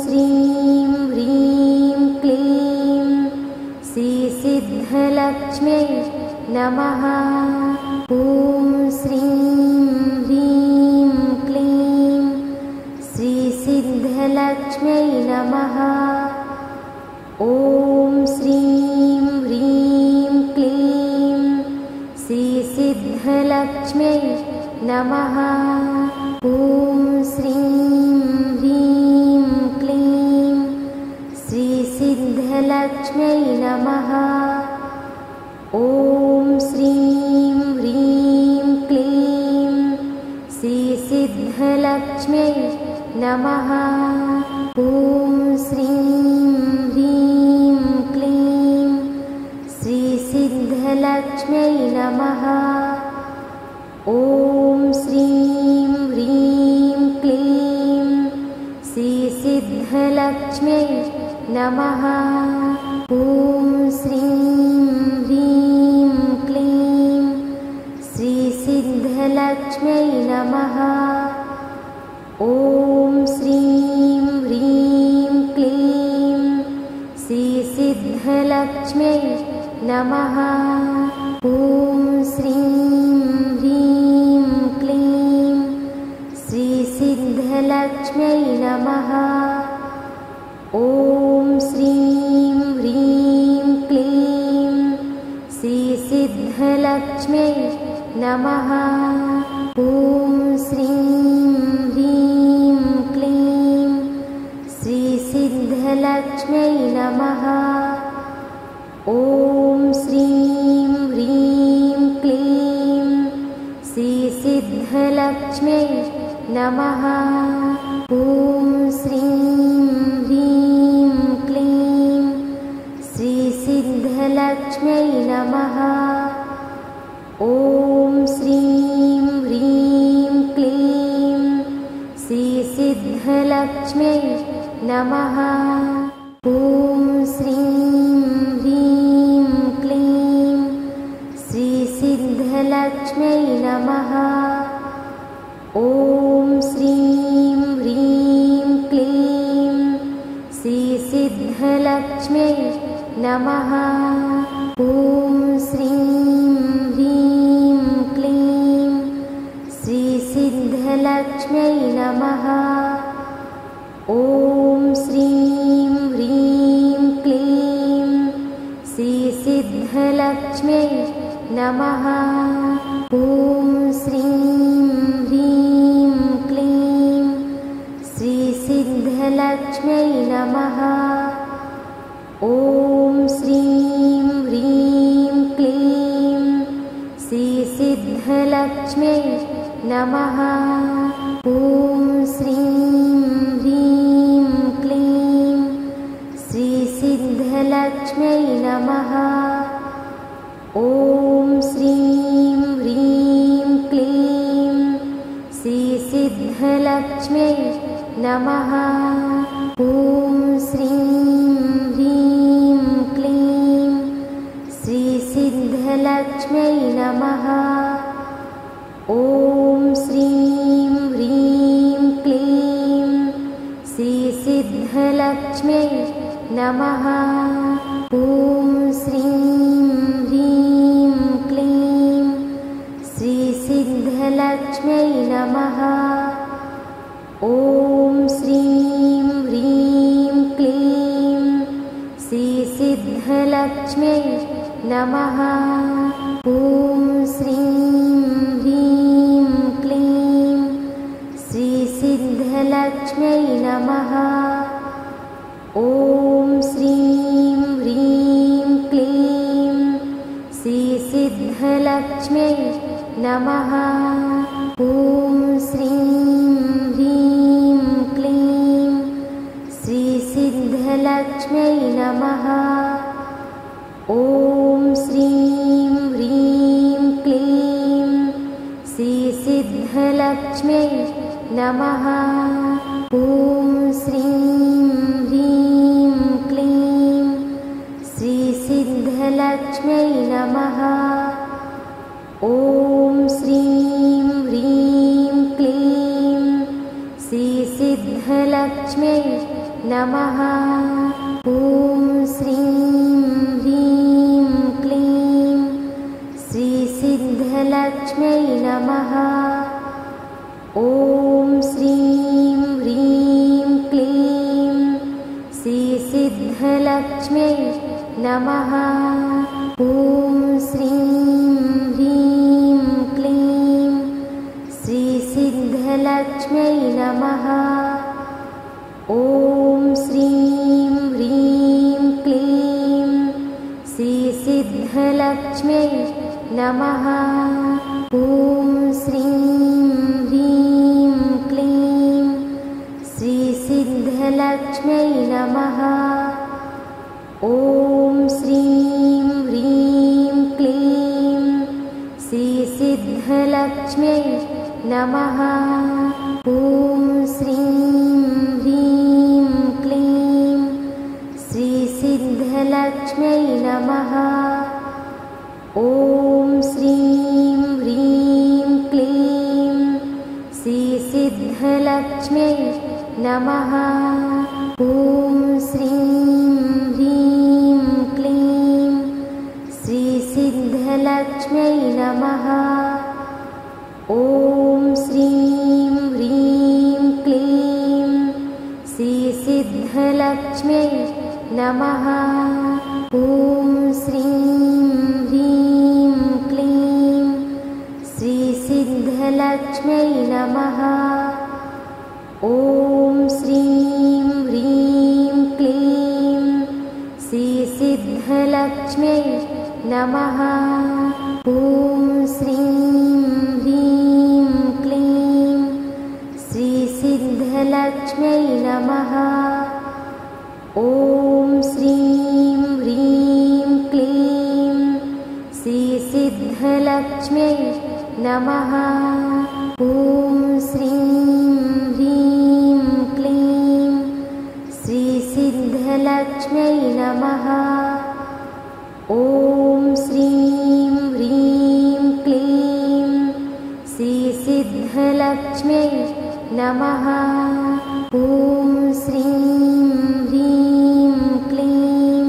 श्रीं ह्रीं क्लीं श्रीसिद्धलक्ष्म्यै नमः। ॐ श्रीं ह्रीं क्लीं श्रीसिद्धलक्ष्म्यै नमः। ॐ श्रीं ह्रीं क्लीं श्रीसिद्धलक्ष्म्यै नमः। ॐ श्रीं ह्रीं क्लीं श्रीसिद्धलक्ष्म्यै नमः। ॐ श्रीं ह्रीं क्लीं श्रीसिद्धलक्ष्म्यै नमः। ॐ श्रीं ह्रीं क्लीं श्रीसिद्धलक्ष्म्यै नमः। ॐ श्रीं ह्रीं क्लीं श्रीसिद्धलक्ष्म्यै नमः। ॐ श्रीं ह्रीं क्लीं श्रीसिद्धलक्ष्म्यै नमः। ॐ श्रीं ह्रीं क्लीं श्रीसिद्धलक्ष्म्यै नमः। ॐ श्रीं ह्रीं क्लीं श्रीसिद्धलक्ष्म्यै नमः। ॐ श्रीं ह्रीं क्लीं श्रीसिद्धलक्ष्म्यै नमः। ॐ श्रीं ह्रीं क्लीं श्रीसिद्धलक्ष्म्यै नमः। ॐ श्रीं ह्रीं क्लीं श्रीसिद्धलक्ष्म्यै नमः। ॐ श्रीं ह्रीं क्लीं श्रीसिद्धलक्ष्म्यै नमः। ॐ श्रीं ह्रीं क्लीं श्रीसिद्धलक्ष्म्यै नमः। ॐ श्रीं ह्रीं क्लीं श्रीसिद्धलक्ष्म्यै नमः। ॐ श्रीं ह्रीं क्लीं श्रीसिद्धलक्ष्म्यै नमः। ॐ श्रीं ह्रीं क्लीं श्रीसिद्धलक्ष्म्यै नमः। ॐ श्रीं ह्रीं क्लीं श्रीसिद्धलक्ष्म्यै नमः। ॐ श्रीं ह्रीं क्लीं श्रीसिद्धलक्ष्म्यै नमः। ॐ श्रीं ह्रीं क्लीं श्रीसिद्धलक्ष्म्यै नमः। ॐ श्रीं ह्रीं क्लीं श्रीसिद्धलक्ष्म्यै नमः। ॐ श्रीं ह्रीं क्लीं श्रीसिद्धलक्ष्म्यै नमः। ॐ श्रीं ह्रीं क्लीं श्रीसिद्धलक्ष्म्यै नमः। ॐ श्रीं ह्रीं क्लीं श्रीसिद्धलक्ष्म्यै नमः। ॐ श्रीं ह्रीं क्लीं श्रीसिद्धलक्ष्म्यै नमः। ॐ श्रीं ह्रीं क्लीं श्रीसिद्धलक्ष्म्यै नमः। ॐ श्रीं ह्रीं क्लीं श्रीसिद्धलक्ष्म्यै नमः। ॐ श्रीं ह्रीं क्लीं श्रीसिद्धलक्ष्म्यै नमः। ॐ श्रीं ह्रीं क्लीं श्रीसिद्धलक्ष्म्यै नमः। ॐ श्रीं ह्रीं क्लीं श्रीसिद्धलक्ष्म्यै नमः। ॐ श्रीं ह्रीं क्लीं श्रीसिद्धलक्ष्म्यै नमः। ॐ श्रीं ह्रीं क्लीं श्रीसिद्धलक्ष्म्यै नमः। ॐ श्रीं ह्रीं क्लीं श्रीसिद्धलक्ष्म्यै नमः। ॐ श्रीं ह्रीं क्लीं श्रीसिद्धलक्ष्म्यै नमः। ॐ श्रीं ह्रीं क्लीं श्रीसिद्धलक्ष्म्यै नमः। ॐ श्रीं ह्रीं क्लीं श्रीसिद्धलक्ष्म्यै नमः। ॐ श्रीं ह्रीं क्लीं श्रीसिद्धलक्ष्म्यै नमः। ॐ श्रीं ह्रीं क्लीं श्रीसिद्धलक्ष्म्यै नमः। ॐ श्रीं ह्रीं क्लीं श्रीसिद्धलक्ष्म्यै नमः। ॐ श्रीं ह्रीं क्लीं श्रीसिद्धलक्ष्म्यै नमः। ॐ श्रीं ह्रीं क्लीं श्रीसिद्धलक्ष्म्यै नमः। ॐ श्रीं ह्रीं क्लीं श्रीसिद्धलक्ष्म्यै नमः। ॐ श्रीं ह्रीं क्लीं श्रीसिद्धलक्ष्म्यै नमः। ॐ श्रीं ह्रीं क्लीं श्रीसिद्धलक्ष्म्यै नमः। ॐ श्रीं ह्रीं क्लीं श्रीसिद्धलक्ष्म्यै नमः। ॐ श्रीं ह्रीं क्लीं नमः। ॐ श्रीं ह्रीं क्लीं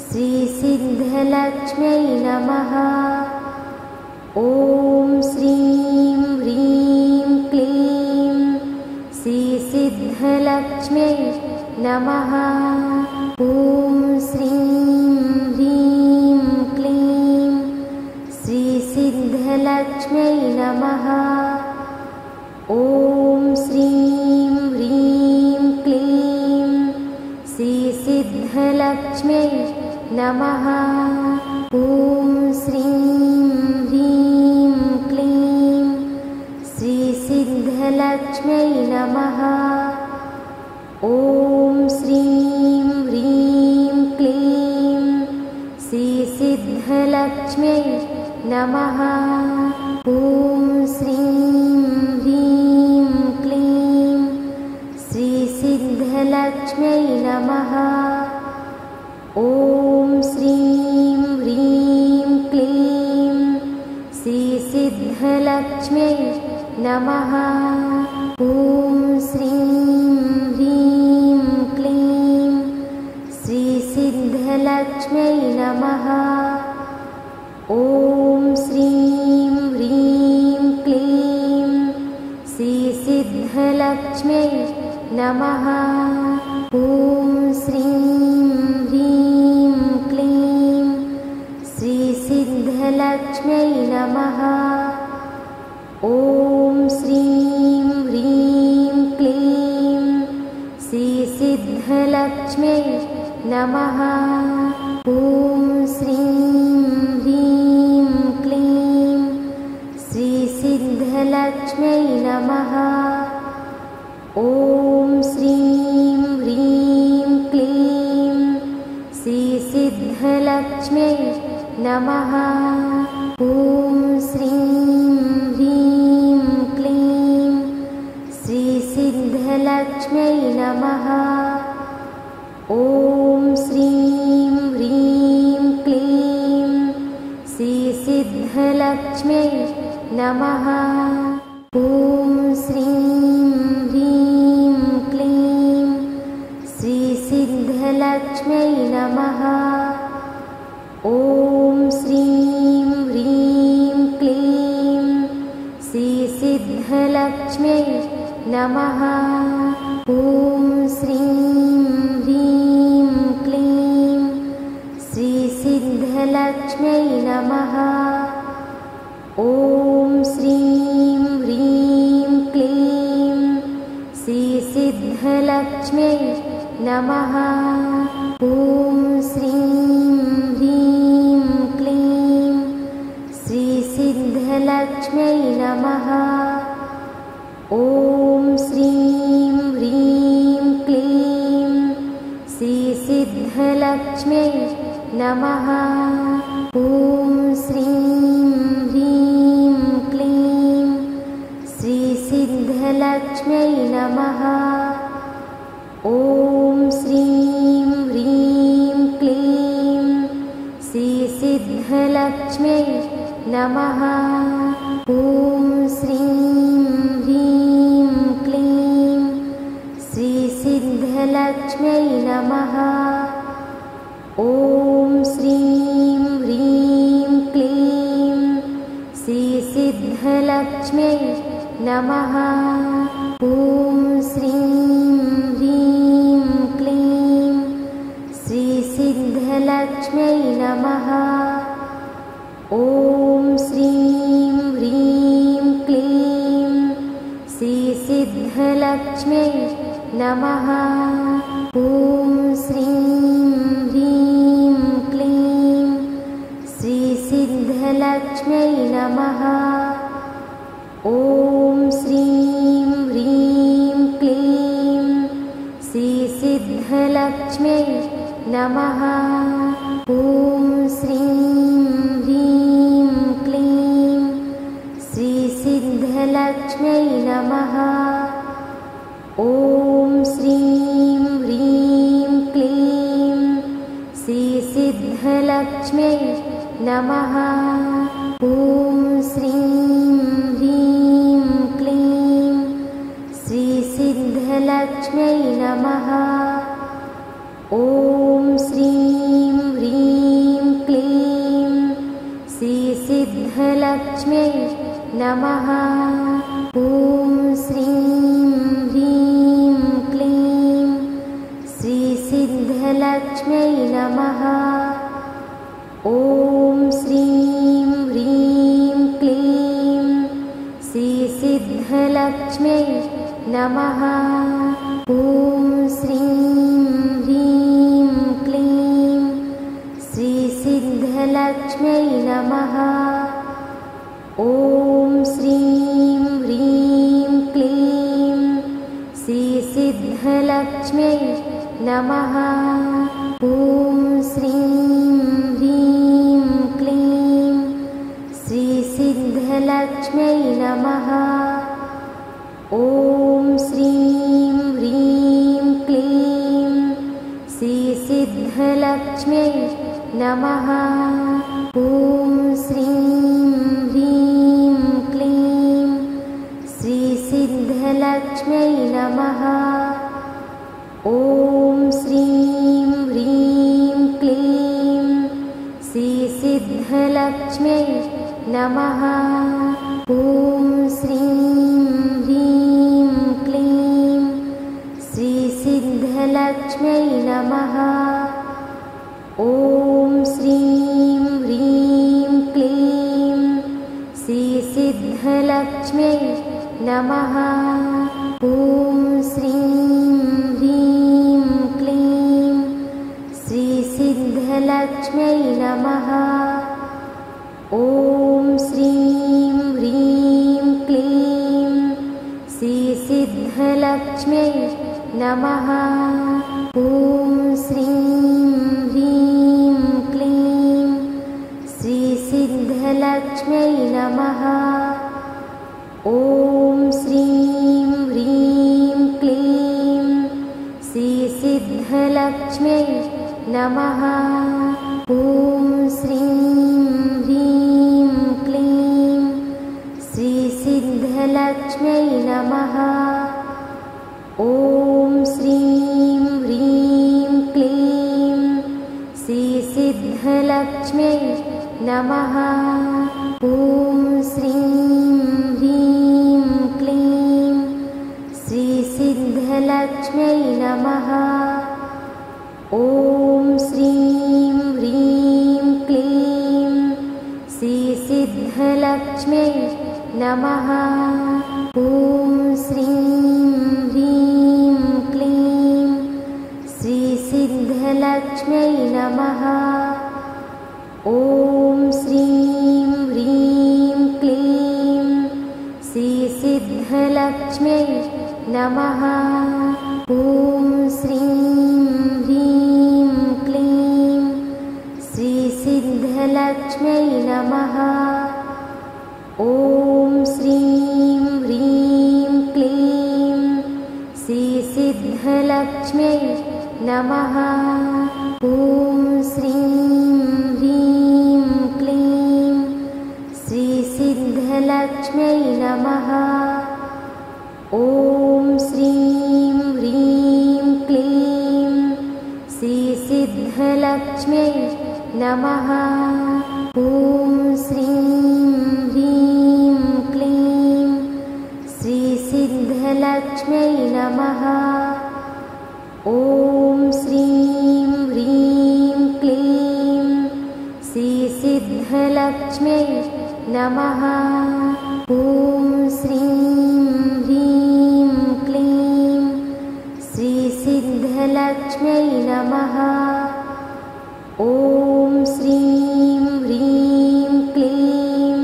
श्रीसिद्धलक्ष्म्यै नमः। ॐ श्रीं ह्रीं क्लीं श्रीसिद्धलक्ष्म्यै नमः। ॐ श्रीं ह्रीं क्लीं श्रीसिद्धलक्ष्म्यै नमः। ॐ श्रीं ह्रीं क्लीं श्रीसिद्धलक्ष्म्यै नमः। ॐ श्रीं ह्रीं क्लीं श्रीसिद्धलक्ष्म्यै नमः। ॐ श्रीं ह्रीं क्लीं श्रीसिद्धलक्ष्म्यै नमः। ॐ श्रीं ह्रीं क्लीं श्रीसिद्धलक्ष्म्यै नमः। ॐ श्रीं ह्रीं क्लीं श्रीसिद्धलक्ष्म्यै नमः। ॐ श्रीं ह्रीं क्लीं श्रीसिद्धलक्ष्म्यै नमः। ॐ श्रीं ह्रीं क्लीं श्रीसिद्धलक्ष्म्यै नमः। ॐ श्रीं ह्रीं क्लीं श्रीसिद्धलक्ष्म्यै नमः। ॐ श्रीं ह्रीं क्लीं श्रीसिद्धलक्ष्म्यै नमः। ॐ श्रीं ह्रीं क्लीं श्रीसिद्धलक्ष्म्यै नमः। ॐ श्रीं ह्रीं क्लीं श्रीसिद्धलक्ष्म्यै नमः। ॐ श्रीं ह्रीं क्लीं श्रीसिद्धलक्ष्म्यै नमः। ॐ श्रीं ह्रीं क्लीं श्रीसिद्धलक्ष्म्यै नमः। ॐ श्रीं ह्रीं क्लीं श्रीसिद्धलक्ष्म्यै नमः। ॐ श्रीं ह्रीं क्लीं श्रीसिद्धलक्ष्म्यै नमः। ॐ श्रीं ह्रीं क्लीं श्रीसिद्धलक्ष्म्यै नमः। ॐ श्रीं ह्रीं क्लीं श्रीसिद्धलक्ष्म्यै नमः। ॐ श्रीं ह्रीं क्लीं श्रीसिद्धलक्ष्म्यै नमः। ॐ श्रीं ह्रीं क्लीं श्रीसिद्धलक्ष्म्यै नमः। ॐ श्रीं ह्रीं क्लीं श्रीसिद्धलक्ष्म्यै नमः। ॐ श्रीं ह्रीं क्लीं श्रीसिद्धलक्ष्म्यै नमः। ॐ श्रीं ह्रीं क्लीं श्रीसिद्धलक्ष्म्यै नमः। ॐ श्रीं ह्रीं क्लीं श्रीसिद्धलक्ष्म्यै नमः। ॐ श्रीं ह्रीं क्लीं श्रीसिद्धलक्ष्म्यै नमः। ॐ श्रीं ह्रीं क्लीं श्रीसिद्धलक्ष्म्यै नमः। ॐ श्रीं ह्रीं क्लीं श्रीसिद्धलक्ष्म्यै नमः। ॐ श्रीं ह्रीं क्लीं श्रीसिद्धलक्ष्म्यै नमः। ॐ श्रीं ह्रीं क्लीं श्रीसिद्धलक्ष्म्यै नमः। ॐ श्रीं ह्रीं क्लीं श्रीसिद्धलक्ष्म्यै नमः। ॐ श्रीं ह्रीं क्लीं श्रीसिद्धलक्ष्म्यै नमः। ॐ श्रीं ह्रीं क्लीं श्रीसिद्धलक्ष्म्यै नमः। ॐ श्रीं ह्रीं क्लीं श्रीसिद्धलक्ष्म्यै नमः। ॐ श्रीं ह्रीं क्लीं श्रीसिद्धलक्ष्म्यै नमः। ॐ श्रीं ह्रीं क्लीं श्रीसिद्धलक्ष्म्यै नमः। ॐ श्रीं ह्रीं क्लीं श्रीसिद्धलक्ष्म्यै नमः। ॐ श्रीं ह्रीं क्लीं श्रीसिद्धलक्ष्म्यै नमः। ॐ श्रीं ह्रीं क्लीं श्रीसिद्धलक्ष्म्यै नमः। ॐ श्रीं ह्रीं क्लीं श्रीसिद्धलक्ष्म्यै नमः। ॐ श्रीं ह्रीं क्लीं श्रीसिद्धलक्ष्म्यै नमः। ॐ श्रीं ह्रीं क्लीं श्रीसिद्धलक्ष्म्यै नमः। ॐ श्रीं ह्रीं क्लीं श्रीसिद्धलक्ष्म्यै नमः। ॐ श्रीं ह्रीं क्लीं श्रीसिद्धलक्ष्म्यै नमः। ॐ श्रीं ह्रीं क्लीं श्रीसिद्धलक्ष्म्यै नमः। ॐ श्रीं ह्रीं क्लीं श्रीसिद्धलक्ष्म्यै नमः। ॐ श्रीं ह्रीं क्लीं श्रीसिद्धलक्ष्म्यै नमः। ॐ श्रीं ह्रीं क्लीं श्रीसिद्धलक्ष्म्यै नमः। ॐ श्रीं ह्रीं क्लीं श्रीसिद्धलक्ष्म्यै नमः। ॐ श्रीं ह्रीं क्लीं श्रीसिद्धलक्ष्म्यै नमः। ॐ श्रीं ह्रीं क्लीं श्रीसिद्धलक्ष्म्यै नमः। ॐ श्रीं ह्रीं क्लीं श्रीसिद्धलक्ष्म्यै नमः। ॐ श्रीं ह्रीं क्लीं श्रीसिद्धलक्ष्म्यै नमः। ॐ श्रीं ह्रीं क्लीं श्रीसिद्धलक्ष्म्यै नमः। ॐ श्रीं ह्रीं क्लीं श्रीसिद्धलक्ष्म्यै नमः। ॐ श्रीं ह्रीं क्लीं श्रीसिद्धलक्ष्म्यै नमः। ॐ श्रीं ह्रीं क्लीं श्रीसिद्धलक्ष्म्यै नमः। ॐ श्रीं ह्रीं क्लीं श्रीसिद्धलक्ष्म्यै नमः। ॐ श्रीं ह्रीं क्लीं श्रीसिद्धलक्ष्म्यै नमः। ॐ श्रीं ह्रीं क्लीं श्रीसिद्धलक्ष्म्यै नमः। ॐ श्रीं ह्रीं क्लीं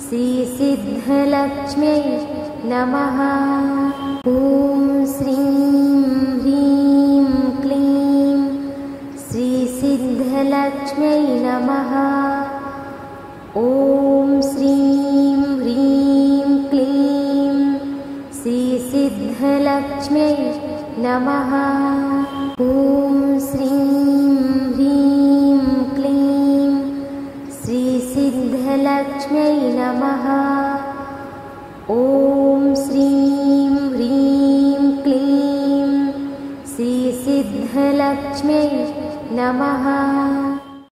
श्रीसिद्धलक्ष्म्यै नमः। ॐ श्रीं ह्रीं क्लीं श्रीसिद्धलक्ष्म्यै नमः। ॐ श्रीं ह्रीं क्लीं श्रीसिद्धलक्ष्म्यै नमः। ॐ श्रीं ह्रीं क्लीं श्रीसिद्धलक्ष्म्यै नमः। ॐ श्रीं ह्रीं क्लीं श्रीसिद्धलक्ष्म्यै नमः।